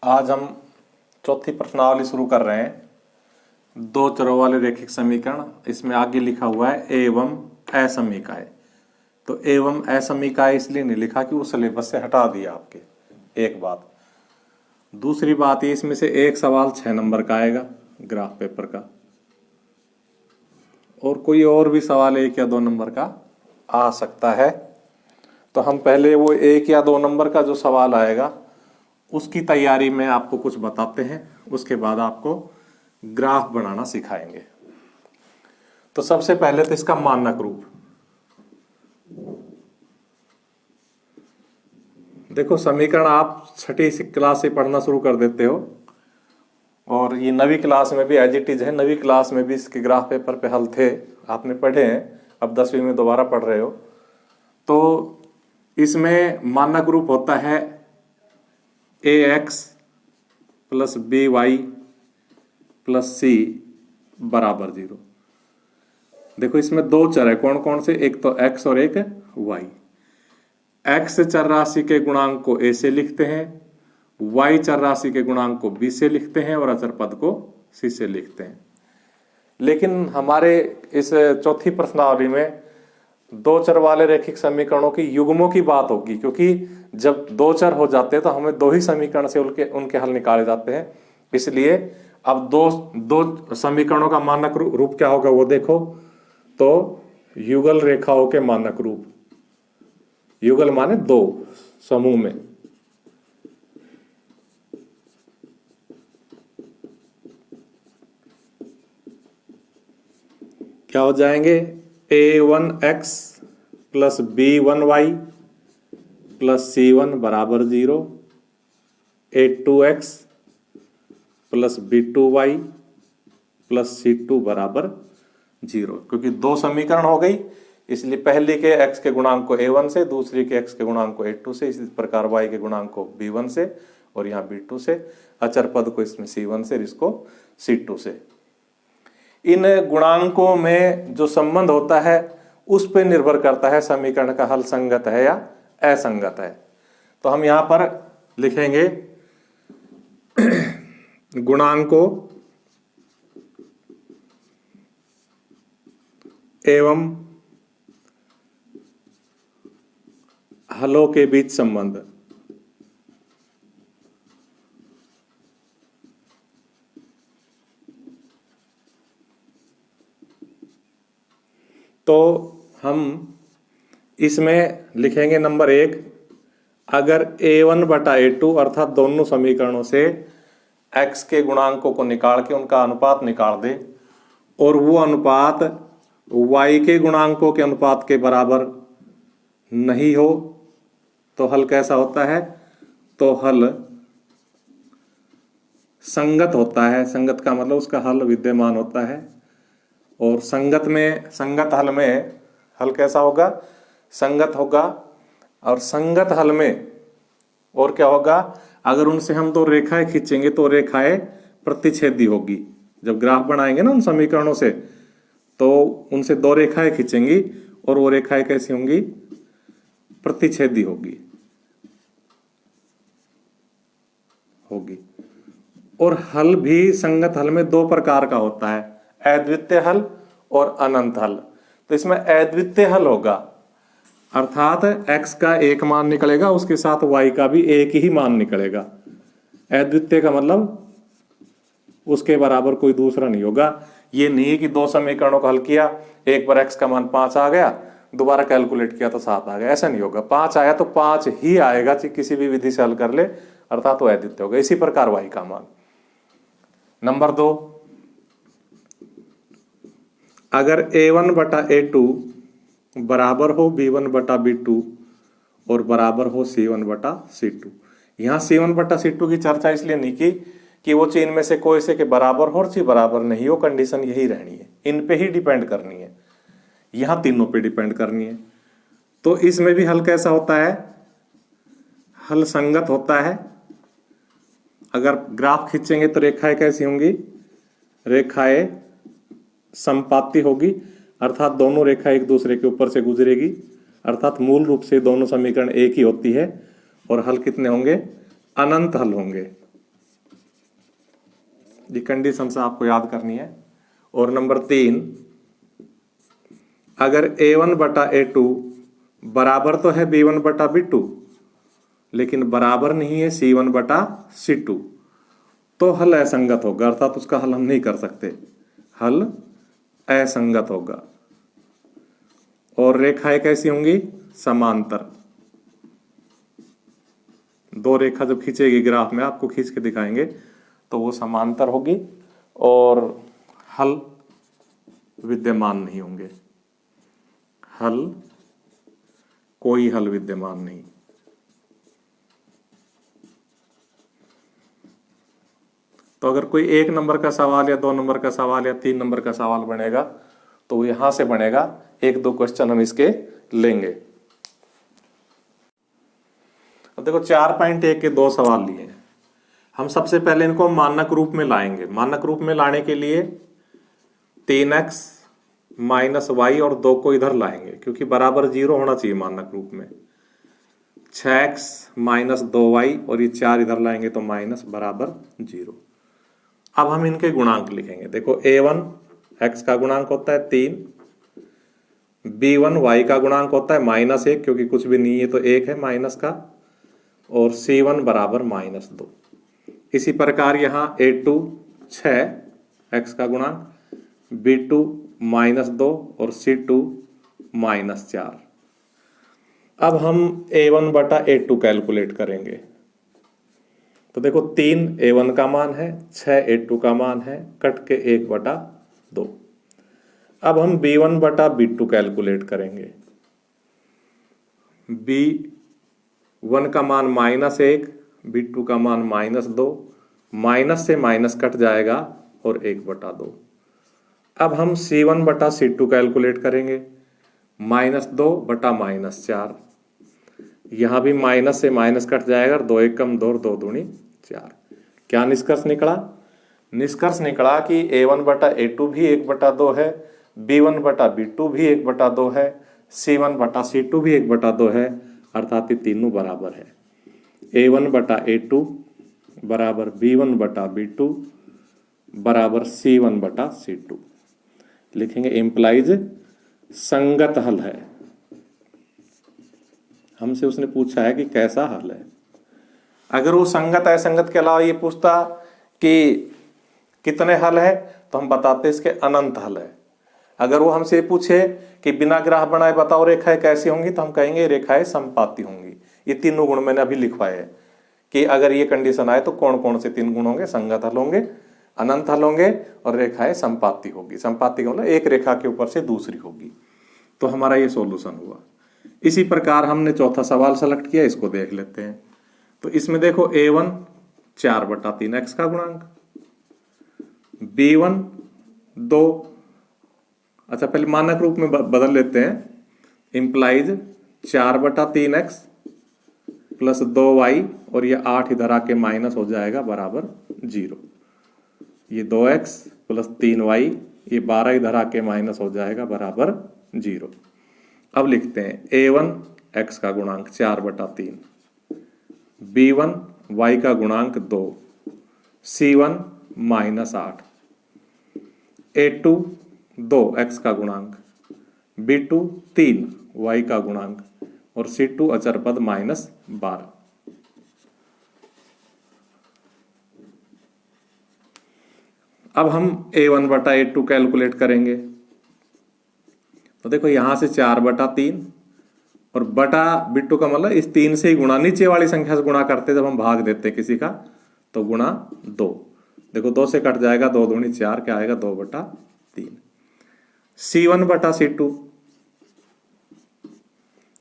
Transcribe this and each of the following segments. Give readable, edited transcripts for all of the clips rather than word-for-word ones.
आज हम चौथी प्रश्नावली शुरू कर रहे हैं। दो चरों वाले रैखिक समीकरण, इसमें आगे लिखा हुआ है एवं असमीकाय। तो एवं असमीकाय इसलिए नहीं लिखा कि वो सिलेबस से हटा दिया आपके। एक बात। दूसरी बात ये, इसमें से एक सवाल 6 नंबर का आएगा ग्राफ पेपर का, और कोई और भी सवाल 1 या 2 नंबर का आ सकता है। तो हम पहले वो 1 या 2 नंबर का जो सवाल आएगा उसकी तैयारी में आपको कुछ बताते हैं, उसके बाद आपको ग्राफ बनाना सिखाएंगे। तो सबसे पहले तो इसका मानक रूप देखो। समीकरण आप छठी क्लास से पढ़ना शुरू कर देते हो, और ये 9वीं क्लास में भी एज इट इज है। 9वीं क्लास में भी इसके ग्राफ पेपर पे हल थे, आपने पढ़े हैं, अब 10वीं में दोबारा पढ़ रहे हो। तो इसमें मानक रूप होता है ax plus by plus c बराबर 0। देखो इसमें दो चर है, कौन कौन से? एक तो x और एक y। x चर राशि के गुणांक को a से लिखते हैं, y चर राशि के गुणांक को b से लिखते हैं, और अचर पद को c से लिखते हैं। लेकिन हमारे इस चौथी प्रश्नावली में दो चर वाले रैखिक समीकरणों की युग्मों की बात होगी, क्योंकि जब दो चर हो जाते हैं तो हमें दो ही समीकरण से उनके हल निकाले जाते हैं। इसलिए अब दो समीकरणों का मानक रूप क्या होगा वो देखो। तो युगल रेखाओं के मानक रूप, युगल माने दो समूह में, क्या हो जाएंगे? a1x plus b1y plus c1 बराबर 0, a2x plus b2y plus c2 बराबर 0। क्योंकि दो समीकरण हो गई, इसलिए पहले के x के गुणांक को a1 से, दूसरी के x के गुणांक को a2 से, इसी प्रकार y के गुणांक को b1 से और यहाँ b2 से, अचर पद को इसमें c1 से, इसको c2 से। इन गुणांकों में जो संबंध होता है उस पर निर्भर करता है समीकरण का हल संगत है या असंगत है। तो हम यहां पर लिखेंगे गुणांकों एवं हलों के बीच संबंध। तो हम इसमें लिखेंगे नंबर 1, अगर a1 बटा a2 अर्थात दोनों समीकरणों से x के गुणांकों को निकाल के उनका अनुपात निकाल दे, और वो अनुपात y के गुणांकों के अनुपात के बराबर नहीं हो, तो हल कैसा होता है? तो हल संगत होता है। संगत का मतलब उसका हल विद्यमान होता है। और संगत हल में हल कैसा होगा? संगत होगा। और संगत हल में और क्या होगा? अगर उनसे हम दो रेखाएं खींचेंगे तो रेखाएं प्रतिच्छेदी होगी। जब ग्राफ बनाएंगे ना उन समीकरणों से, तो उनसे दो रेखाएं खींचेंगी और वो रेखाएं कैसी होंगी? प्रतिच्छेदी होगी। और हल भी संगत हल में दो प्रकार का होता है, अद्वितीय हल और अनंत हल। तो इसमें अद्वितीय हल होगा, अर्थात x का एक मान निकलेगा, उसके साथ y का भी एक ही मान निकलेगा। अद्वितीय का मतलब उसके बराबर कोई दूसरा नहीं होगा। ये नहीं है कि दो समीकरणों को हल किया, एक बार x का मान 5 आ गया, दोबारा कैलकुलेट किया तो 7 आ गया, ऐसा नहीं होगा। 5 आया तो 5 ही आएगा, चाहे किसी भी विधि से हल कर ले, अर्थात वो अद्वितीय होगा। इसी प्रकार y का मान। नंबर 2, अगर a1 बटा a2 बराबर हो b1 बटा b2 और बराबर हो c1 बटा c2। यहाँ c1 बटा c2 की चर्चा इसलिए नहीं की कि वो चीज इनमें से कोई से के बराबर हो और ची बराबर नहीं हो, कंडीशन यही रहनी है, इन पे ही डिपेंड करनी है, यहाँ तीनों पे डिपेंड करनी है। तो इसमें भी हल कैसा होता है? हल संगत होता है। अगर ग्राफ खींचेंगे तो रेखाएं कैसी होंगी? रेखाएं संपाती होगी, अर्थात दोनों रेखा एक दूसरे के ऊपर से गुजरेगी, अर्थात मूल रूप से दोनों समीकरण एक ही होती है। और हल कितने होंगे? अनंत हल होंगे। ये कंडीशन से आपको याद करनी है। और नंबर 3, अगर A1 बटा A2 बराबर तो है B1 बटा B2, लेकिन बराबर नहीं है C1 बटा C2, तो हल असंगत होगा, अर्थात उसका हल हम नहीं कर सकते, हल असंगत होगा। और रेखाएं कैसी होंगी? समांतर। दो रेखा जब खींचेगी ग्राफ में, आपको खींच के दिखाएंगे, तो वो समांतर होगी और हल विद्यमान नहीं होंगे, कोई हल विद्यमान नहीं। तो अगर कोई 1 नंबर का सवाल या 2 नंबर का सवाल या 3 नंबर का सवाल बनेगा तो यहां से बनेगा, 1-2 क्वेश्चन हम इसके लेंगे। अब देखो 4.1 के 2 सवाल लिए हैं। हम सबसे पहले इनको मानक रूप में लाएंगे। मानक रूप में लाने के लिए 3x माइनस वाई और 2 को इधर लाएंगे, क्योंकि बराबर 0 होना चाहिए मानक रूप में। 6x माइनस 2y और ये 4 इधर लाएंगे तो माइनस बराबर 0। अब हम इनके गुणांक लिखेंगे। देखो A1 x का गुणांक होता है 3, B1 y का गुणांक होता है -1, क्योंकि कुछ भी नहीं है तो 1 है माइनस का, और C1 बराबर -2। इसी प्रकार यहाँ A2 6 x का गुणांक, B2 -2 और C2 -4। अब हम A1 बटा A2 कैलकुलेट करेंगे। तो देखो 3 A1 का मान है, 6 A2 का मान है, कट के 1 बटा 2। अब हम B1 बटा B2 कैलकुलेट करेंगे। B1 का मान -1, B2 का मान -2, माइनस से माइनस कट जाएगा और 1 बटा 2। अब हम C1 बटा C2 कैलकुलेट करेंगे। -2 बटा -4, यहां भी माइनस से माइनस कट जाएगा, 2 1 कम 2 और 2 दूनी 4। क्या निष्कर्ष निकला? निष्कर्ष निकला कि A1 बटा A2 भी 1 बटा 2 है, B1 बटा B2 भी 1 बटा 2 है, C1 बटा C2 भी 1 बटा 2 है, अर्थात ये तीनों बराबर है। A1 बटा A2 बराबर B1 बटा B2 बराबर C1 बटा C2। लिखेंगे इम्प्लाइज संगत हल है। हमसे उसने पूछा है कि कैसा हल है। अगर वो संगत असंगत के अलावा ये पूछता कि कितने हल है, तो हम बताते इसके अनंत हल है। अगर वो हमसे पूछे कि बिना ग्राफ बनाए बताओ रेखाएं कैसी होंगी, तो हम कहेंगे रेखाएं संपाती होंगी। ये तीनों गुण मैंने अभी लिखवाए हैं कि अगर ये कंडीशन आए तो कौन कौन से 3 गुण होंगे? संगत हल होंगे, अनंत हल होंगे और रेखाएं संपाती होगी। संपाती का मतलब एक रेखा के ऊपर से दूसरी होगी। तो हमारा ये सॉल्यूशन हुआ। इसी प्रकार हमने चौथा सवाल सेलेक्ट किया, इसको देख लेते हैं। तो इसमें देखो A1 4 बटा 3 x का गुणांक, B1 2, अच्छा पहले मानक रूप में बदल लेते हैं। इंप्लाइज 4 बटा 3 x प्लस 2y और ये 8 इधर आके माइनस हो जाएगा बराबर 0। ये 2x प्लस 3y, ये 12 इधर आके माइनस हो जाएगा बराबर 0। अब लिखते हैं A1 x का गुणांक 4 बटा 3, B1 y का गुणांक 2, C1 -8, A2 2 x का गुणांक, B2 3 y का गुणांक और C2 अचर पद -12। अब हम A1 बटा A2 कैलकुलेट करेंगे। तो देखो यहां से 4 बटा 3 और बटा B2 का मतलब इस 3 से ही गुणा, नीचे वाली संख्या से गुणा करते जब हम भाग देते किसी का, तो गुणा 2। देखो 2 से कट जाएगा, 2 दूनी 4, क्या आएगा 2 बटा 3। C1 बटा C2,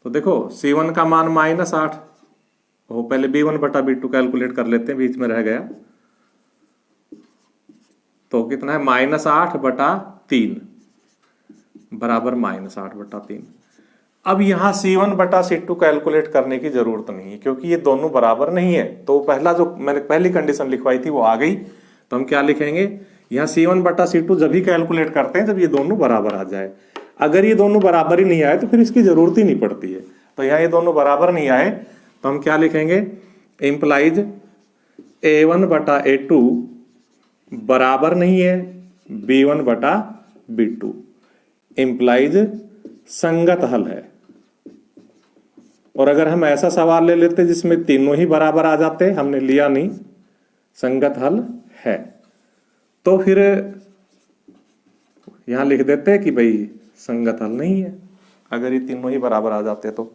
तो देखो C1 का मान -8 हो, पहले B1 बटा B2 कैलकुलेट कर लेते हैं, बीच में रह गया। तो कितना है -8 बटा 3 बराबर -8 बटा 3। अब यहां C1 बटा C2 कैलकुलेट करने की जरूरत नहीं है, क्योंकि ये दोनों बराबर नहीं है। तो पहला जो मैंने पहली कंडीशन लिखवाई थी वो आ गई। तो हम क्या लिखेंगे, यहाँ C1 बटा C2 जब भी कैलकुलेट करते हैं जब ये दोनों बराबर आ जाए। अगर ये दोनों बराबर ही नहीं आए तो फिर इसकी जरूरत ही नहीं पड़ती है। तो यहाँ ये दोनों बराबर नहीं आए तो हम क्या लिखेंगे, इंप्लाइज A1 बटा A2 बराबर नहीं है B1 बटा B2, इम्प्लाइज संगत हल है। और अगर हम ऐसा सवाल ले लेते जिसमें तीनों ही बराबर आ जाते, हमने लिया नहीं, संगत हल है, तो फिर यहां लिख देते कि भाई संगत हल नहीं है, अगर ये तीनों ही बराबर आ जाते तो।